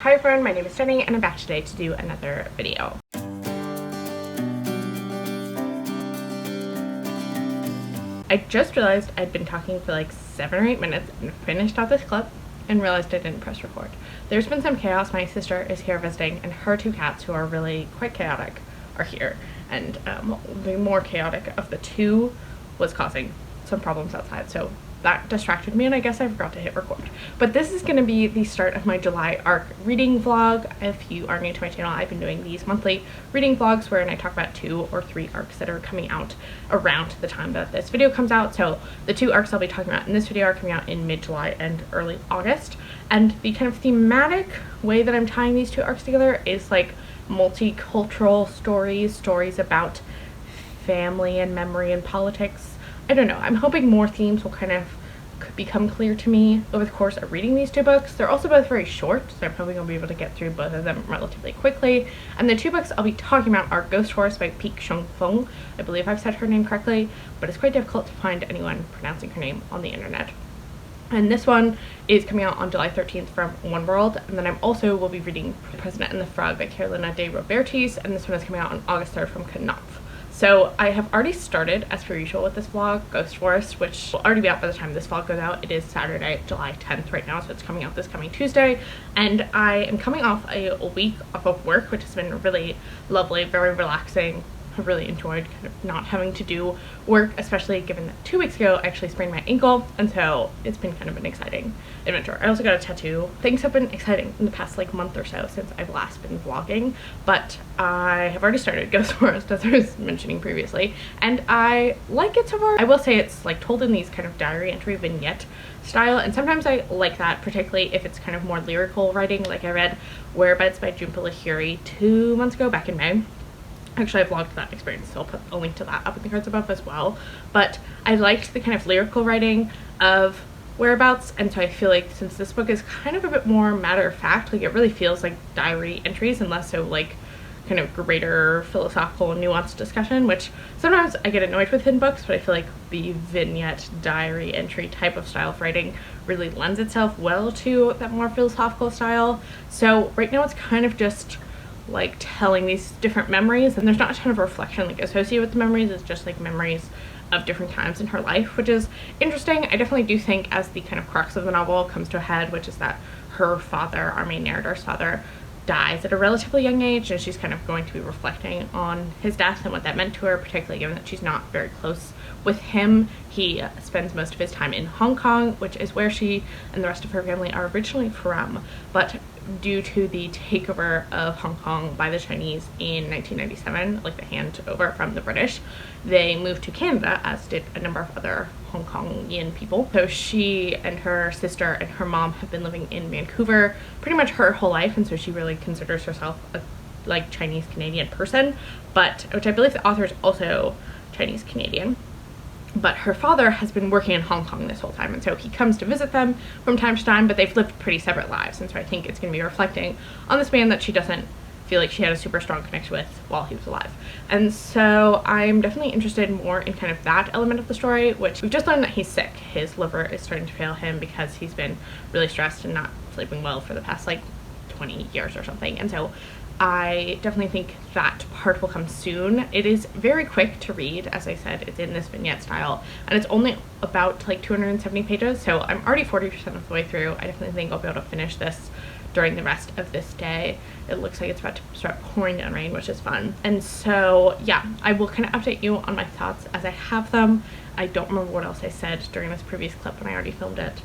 Hi everyone, my name is Jenny and I'm back today to do another video. I just realized I'd been talking for like 7 or 8 minutes and finished off this clip and realized I didn't press record. There's been some chaos. My sister is here visiting and her 2 cats, who are really quite chaotic, are here. And the more chaotic of the 2 was causing some problems outside. So that distracted me and I guess I forgot to hit record. But this is going to be the start of my July arc reading vlog. If you are new to my channel, I've been doing these monthly reading vlogs wherein I talk about 2 or 3 arcs that are coming out around the time that this video comes out. So the 2 arcs I'll be talking about in this video are coming out in mid-July and early August. And the kind of thematic way that I'm tying these 2 arcs together is like multicultural stories about family and memory and politics. I don't know, I'm hoping more themes will kind of become clear to me over the course of reading these 2 books. They're also both very short, so I'm hoping I'll be able to get through both of them relatively quickly. And the 2 books I'll be talking about are Ghost Horse by Pik-Shuen Fung. I believe I've said her name correctly, but it's quite difficult to find anyone pronouncing her name on the internet. And this one is coming out on July 13th from One World, and then I also will be reading The President and the Frog by Carolina de Robertis, and this one is coming out on August 3rd from Knopf. So I have already started, as per usual with this vlog, Ghost Horse, which will already be out by the time this vlog goes out. It is Saturday, July 10th right now, so it's coming out this coming Tuesday. And I am coming off a week off of work, which has been really lovely, very relaxing. I've really enjoyed kind of not having to do work, especially given that 2 weeks ago I actually sprained my ankle, and so it's been kind of an exciting adventure. I also got a tattoo. Things have been exciting in the past like month or so since I've last been vlogging, but I have already started Ghost Forest, as I was mentioning previously, and I like it so far. I will say it's like told in these kind of diary entry vignette style, and sometimes I like that, particularly if it's kind of more lyrical writing. Like I read Whereabouts by Junpa Lahiri 2 months ago, back in May. Actually, I vlogged that experience, so I'll put a link to that up in the cards above as well. But I liked the kind of lyrical writing of Whereabouts, and so I feel like since this book is kind of a bit more matter-of-fact, like it really feels like diary entries and less so like kind of greater philosophical nuanced discussion, which sometimes I get annoyed with in books, but I feel like the vignette diary entry type of style of writing really lends itself well to that more philosophical style. So right now it's kind of just like telling these different memories, and there's not a ton of reflection like associated with the memories. It's just like memories of different times in her life, which is interesting. I definitely do think as the kind of crux of the novel comes to a head, which is that her father, our main narrator's father, dies at a relatively young age, and she's kind of going to be reflecting on his death and what that meant to her, particularly given that she's not very close with him. He spends most of his time in Hong Kong, which is where she and the rest of her family are originally from, but due to the takeover of Hong Kong by the Chinese in 1997, like the handover from the British, they moved to Canada, as did a number of other Hong Kongian people. So she and her sister and her mom have been living in Vancouver pretty much her whole life, and so she really considers herself a like Chinese Canadian person, but which I believe the author is also Chinese Canadian. But her father has been working in Hong Kong this whole time, and so he comes to visit them from time to time, but they've lived pretty separate lives, and so I think it's going to be reflecting on this man that she doesn't feel like she had a super strong connection with while he was alive. And so I'm definitely interested more in kind of that element of the story, which we've just learned that he's sick. His liver is starting to fail him because he's been really stressed and not sleeping well for the past like 20 years or something, and so I definitely think that part will come soon. It is very quick to read. As I said, it's in this vignette style, and it's only about like 270 pages, so I'm already 40% of the way through. I definitely think I'll be able to finish this during the rest of this day. It looks like it's about to start pouring down rain, which is fun. And so yeah, I will kind of update you on my thoughts as I have them. I don't remember what else I said during this previous clip when I already filmed it.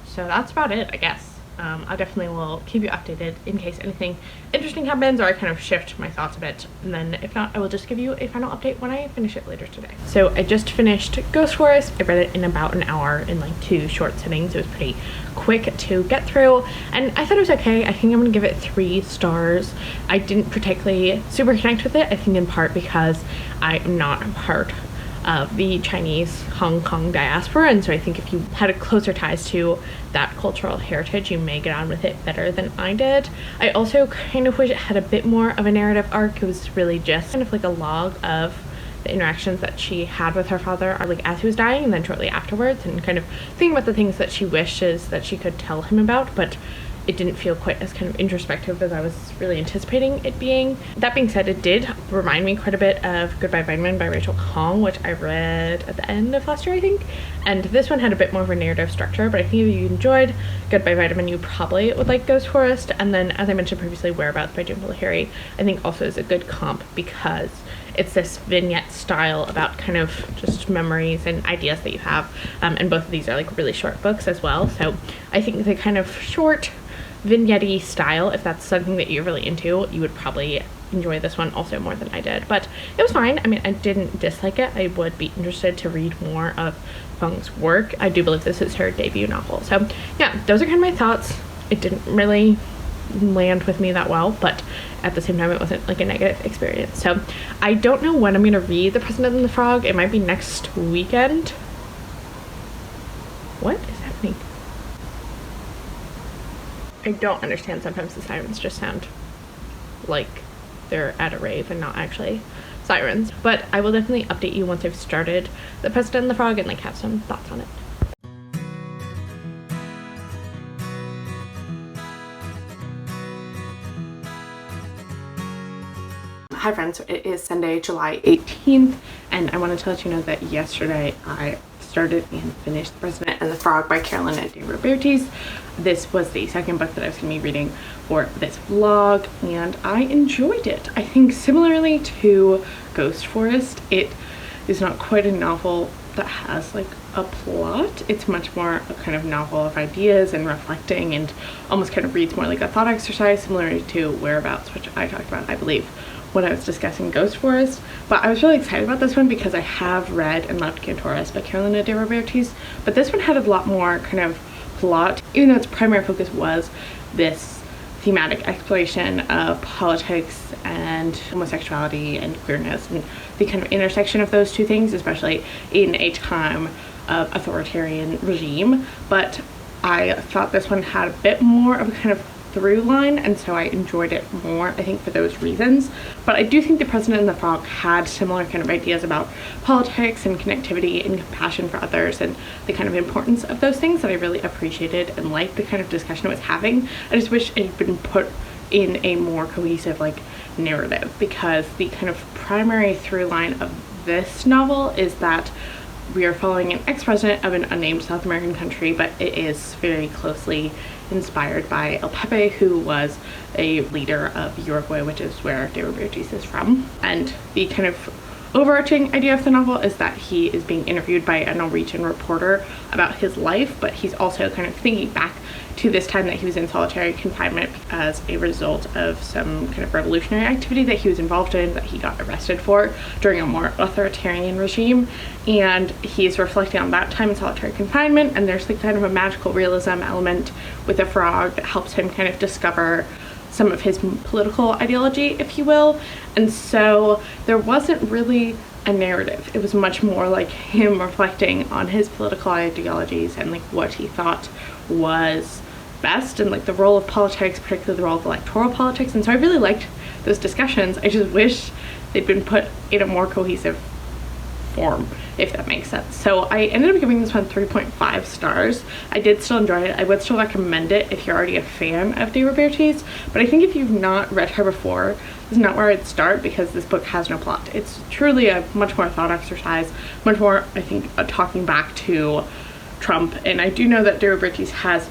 So that's about it, I guess. I definitely will keep you updated in case anything interesting happens or I kind of shift my thoughts a bit, and then if not, I will just give you a final update when I finish it later today. So I just finished Ghost Forest. I read it in about an hour in like 2 short sittings. It was pretty quick to get through, and I thought it was okay. I think I'm gonna give it 3 stars. I didn't particularly super connect with it, I think in part because I am not a part of the Chinese Hong Kong diaspora, and so I think if you had a closer ties to that cultural heritage, you may get on with it better than I did. I also kind of wish it had a bit more of a narrative arc. It was really just kind of like a log of the interactions that she had with her father, like as he was dying and then shortly afterwards, and kind of thinking about the things that she wishes that she could tell him about, but it didn't feel quite as kind of introspective as I was really anticipating it being. That being said, it did remind me quite a bit of Goodbye Vitamin by Rachel Khong, which I read at the end of last year, I think. And this one had a bit more of a narrative structure, but I think if you enjoyed Goodbye Vitamin, you probably would like Ghost Forest. And then, as I mentioned previously, Whereabouts by Jim Lahiri, I think also is a good comp because it's this vignette style about kind of just memories and ideas that you have. And both of these are like really short books as well. So I think the kind of short vignette-y style, if that's something that you're really into, you would probably enjoy this one also more than I did. But it was fine. I mean, I didn't dislike it. I would be interested to read more of Fung's work. I do believe this is her debut novel. So yeah, those are kind of my thoughts. It didn't really land with me that well, but at the same time it wasn't like a negative experience. So I don't know when I'm gonna read The President and the Frog. It might be next weekend. What is happening? I don't understand. Sometimes the sirens just sound like they're at a rave and not actually sirens. But I will definitely update you once I've started The President and the Frog and like have some thoughts on it. Hi friends, it is Sunday, July 18th, and I wanted to let you know that yesterday I started and finished The President and the Frog by Carolina de Robertis. This was the second book that I was going to be reading for this vlog, and I enjoyed it. I think similarly to Ghost Forest, it is not quite a novel that has like a plot. It's much more a kind of novel of ideas and reflecting, and almost kind of reads more like a thought exercise, similar to Whereabouts, which I talked about, I believe, when I was discussing Ghost Forest. But I was really excited about this one because I have read and loved Cantores by Carolina de Robertis, but this one had a lot more kind of plot, even though its primary focus was this thematic exploration of politics and homosexuality and queerness and the kind of intersection of those two things, especially in a time of authoritarian regime. But I thought this one had a bit more of a kind of through line, and so I enjoyed it more, I think, for those reasons. But I do think The President and the Frog had similar kind of ideas about politics and connectivity and compassion for others and the kind of importance of those things that I really appreciated and liked the kind of discussion it was having. I just wish it had been put in a more cohesive like narrative, because the kind of primary through line of this novel is that we are following an ex-president of an unnamed South American country, but it is very closely inspired by El Pepe, who was a leader of Uruguay, which is where de Robertis is from. And the kind of overarching idea of the novel is that he is being interviewed by a Norwegian reporter about his life, but he's also kind of thinking back to this time that he was in solitary confinement as a result of some kind of revolutionary activity that he was involved in, that he got arrested for during a more authoritarian regime. And he's reflecting on that time in solitary confinement, and there's like kind of a magical realism element with a frog that helps him kind of discover some of his political ideology, if you will. And so there wasn't really a narrative. It was much more like him reflecting on his political ideologies and like what he thought was best, and like the role of politics, particularly the role of electoral politics. And so I really liked those discussions. I just wish they'd been put in a more cohesive form, if that makes sense. So I ended up giving this one 3.5 stars. I did still enjoy it. I would still recommend it if you're already a fan of de Robertis, but I think if you've not read her before, this is not where I'd start, because this book has no plot. It's truly a much more thought exercise, much more, I think, a talking back to Trump. And I do know that de Robertis has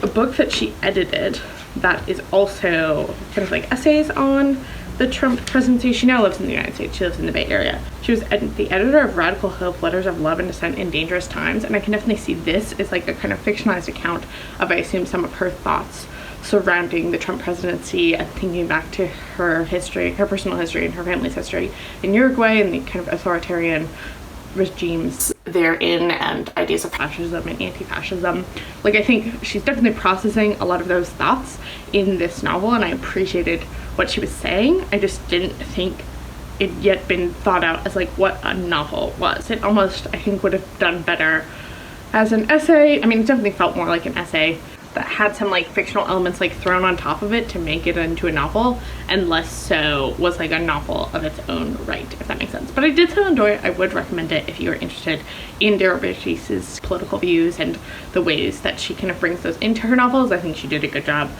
a book that she edited that is also kind of like essays on the Trump presidency. She now lives in the United States. She lives in the Bay Area. She was the editor of Radical Hope, Letters of Love and Dissent in Dangerous Times, and I can definitely see this as like a kind of fictionalized account of, I assume, some of her thoughts surrounding the Trump presidency and thinking back to her history, her personal history and her family's history in Uruguay and the kind of authoritarian regimes therein, and ideas of fascism and anti-fascism. Like, I think she's definitely processing a lot of those thoughts in this novel, and I appreciated what she was saying. I just didn't think it yet been thought out as like what a novel was. It almost, I think, would have done better as an essay. I mean, it definitely felt more like an essay that had some like fictional elements like thrown on top of it to make it into a novel, and less so was like a novel of its own right, if that makes sense. But I did still enjoy it. I would recommend it if you are interested in de Robertis' political views and the ways that she kind of brings those into her novels. I think she did a good job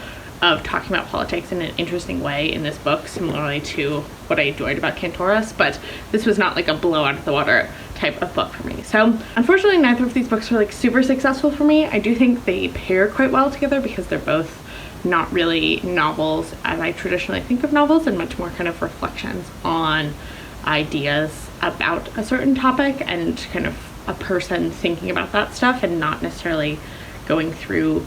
of talking about politics in an interesting way in this book, similarly to what I enjoyed about Cantoris, but this was not like a blow out of the water type of book for me. So unfortunately, neither of these books were like super successful for me. I do think they pair quite well together because they're both not really novels as I traditionally think of novels, and much more kind of reflections on ideas about a certain topic and kind of a person thinking about that stuff, and not necessarily going through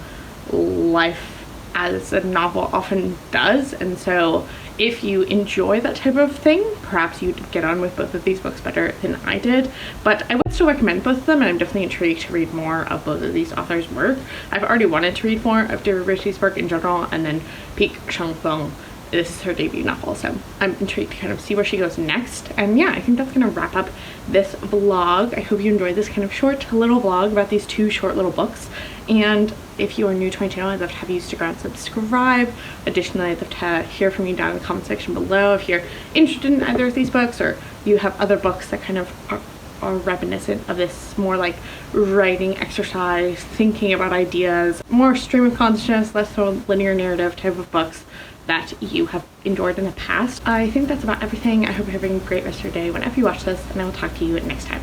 life as a novel often does. And so if you enjoy that type of thing, perhaps you'd get on with both of these books better than I did. But I would still recommend both of them, and I'm definitely intrigued to read more of both of these authors' work. I've already wanted to read more of de Robertis' work in general, and then Pik-Shuen, this is her debut novel, so I'm intrigued to kind of see where she goes next. And yeah, I think that's gonna wrap up this vlog. I hope you enjoyed this kind of short little vlog about these two short little books. And if you are new to my channel, I'd love to have you stick around and subscribe. Additionally, I'd love to hear from you down in the comment section below if you're interested in either of these books, or you have other books that kind of are reminiscent of this more like writing exercise, thinking about ideas, more stream of consciousness, less so linear narrative type of books that you have enjoyed in the past. I think that's about everything. I hope you're having a great rest of your day whenever you watch this, and I will talk to you next time.